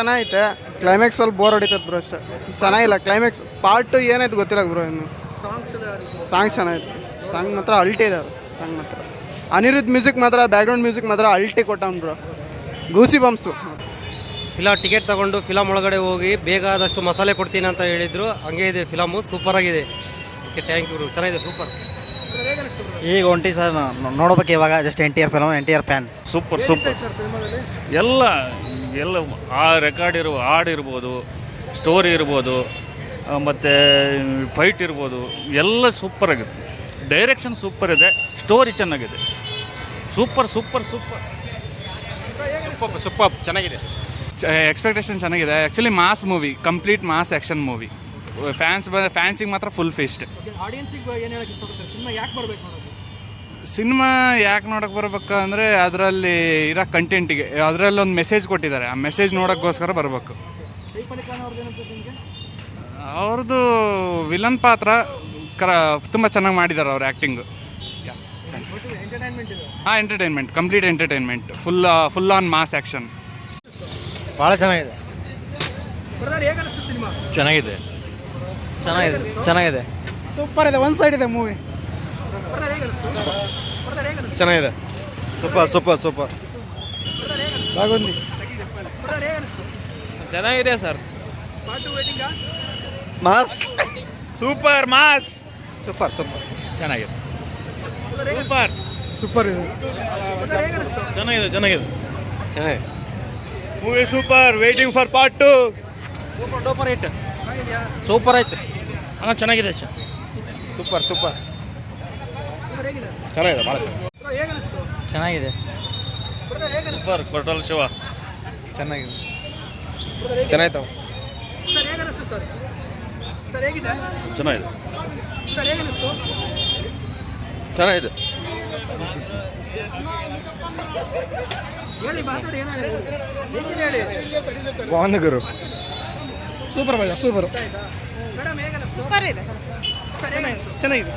ಚೆನ್ನಾಗೈತೆ. ಕ್ಲೈಮ್ಯಾಕ್ಸ್ ಸ್ವಲ್ಪ bore ಹೊಡಿತದೆ bro ಅಷ್ಟೇ, ಚೆನ್ನಾಗಿಲ್ಲ ಕ್ಲೈಮ್ಯಾಕ್ಸ್. ಪಾರ್ಟ್ 2 ಏನಾಯ್ತು ಗೊತ್ತಿಲ್ಲ ಬ್ರೋ ಇನ್ನು. ಸಾಂಗ್ ಚೆನ್ನಾಗಿತ್ತು, ಸಾಂಗ್ ಮಾತ್ರ ಅಲ್ಟಿ ಇದಾವೆ. ಸಾಂಗ್ ಮಾತ್ರ ಅನಿರುದ್ಧ್ ಮ್ಯೂಸಿಕ್ ಮಾತ್ರ, ಬ್ಯಾಕ್ಗ್ರೌಂಡ್ ಮ್ಯೂಸಿಕ್ ಮಾತ್ರ ಅಲ್ಟಿ ಕೊಟ್ಟವ್ನು ಬ್ರೋ. Goosebumps. ಟಿಕೆಟ್ ತಗೊಂಡು ಫಿಲಮ್ ಒಳಗಡೆ ಹೋಗಿ ಬೇಕಾದಷ್ಟು ಮಸಾಲೆ ಕೊಡ್ತೀನಿ ಅಂತ ಹೇಳಿದ್ರು. ಹಂಗೆ ಇದೆ ಫಿಲಮು, ಸೂಪರ್ ಆಗಿದೆ. Okay, thank you. ಚೆನ್ನಾಗಿದೆ, ಸೂಪರ್. ಈಗ ಹೊಂಟಿ ಸರ್, ನೋಡ್ಬೇಕು ಇವಾಗ. Just NTR film, NTR fan. Super super. ಎಲ್ಲ ಎಲ್ಲ ಆ ರೆಕಾರ್ಡ್ ಇರುವ ಹಾಡು ಇರ್ಬೋದು, ಸ್ಟೋರಿ ಇರ್ಬೋದು, ಮತ್ತು ಫೈಟ್ ಇರ್ಬೋದು, ಎಲ್ಲ ಸೂಪರ್ ಆಗಿದೆ. ಡೈರೆಕ್ಷನ್ ಸೂಪರ್ ಇದೆ, ಸ್ಟೋರಿ ಚೆನ್ನಾಗಿದೆ. Super super super super super ಚೆನ್ನಾಗಿದೆ. ಎಕ್ಸ್ಪೆಕ್ಟೇಷನ್ ಚೆನ್ನಾಗಿದೆ. Actually mass movie, complete mass action movie. ಫ್ಯಾನ್ಸಿಗೆ ಮಾತ್ರ ಫುಲ್ ಫೀಸ್ಟ್. ಸಿನಿಮಾ ಯಾಕೆ ನೋಡೋಕೆ ಬರ್ಬೇಕು ಅಂದರೆ ಅದರಲ್ಲಿ ಇರೋ ಕಂಟೆಂಟಿಗೆ, ಅದರಲ್ಲಿ ಒಂದು ಮೆಸೇಜ್ ಕೊಟ್ಟಿದ್ದಾರೆ. ಆ ಮೆಸೇಜ್ ನೋಡೋಕ್ಕೋಸ್ಕರ ಬರಬೇಕು. ಅವ್ರದ್ದು ವಿಲನ್ ಪಾತ್ರ ತುಂಬ ಚೆನ್ನಾಗಿ ಮಾಡಿದ್ದಾರೆ ಅವ್ರ ಆ್ಯಕ್ಟಿಂಗು. ಹಾಂ, entertainment, complete entertainment, full on mass action. ಭಾಳ ಚೆನ್ನಾಗಿದೆ. ಚೆನ್ನಾಗಿದೆ. ಚೆನ್ನಾಗಿದೆ, ಚೆನ್ನಾಗಿದೆ. ಸೂಪರ್ ಇದೆ. ಒನ್ ಸೈಡ್ ಇದೆ ಮೂವಿ. ಚೆನ್ನಾಗಿದೆ. Super super super. ಬಾಗುಂದಿ ಚೆನ್ನಾಗಿದೆ sir. Mass. Super mass. Super super ಚೆನ್ನಾಗಿದೆ. ಸೂಪರ್ ಸೂಪರ್ ಇದೆ. ಚೆನ್ನಾಗಿದೆ ಚೆನ್ನಾಗಿದೆ ಚೆನ್ನಾಗಿದೆ. Movie super. Waiting for part 2. Super hit. Super ಆಯ್ತು. ಹಾಂ, ಚೆನ್ನಾಗಿದೆ. ಸೂಪರ್ ಸೂಪರ್ ಚೆನ್ನಾಗಿದೆ, ಭಾಳ ಚೆನ್ನಾಗಿದೆ. ಸೂಪರ್. ಕೊಟ್ಟಲ್ ಶಿವ ಚೆನ್ನಾಗಿದೆ. ಚೆನ್ನಾಯ್ತು. ಚೆನ್ನಾಗಿದೆ. ಚೆನ್ನಾಗಿದೆ. ಬಾಂಧ ಗುರು. ಸೂಪರ್ ಭಯ, ಸೂಪರ್. ಸೂಪರ್ ಇದೆ. ಚೆನ್ನಾಗಿದೆ.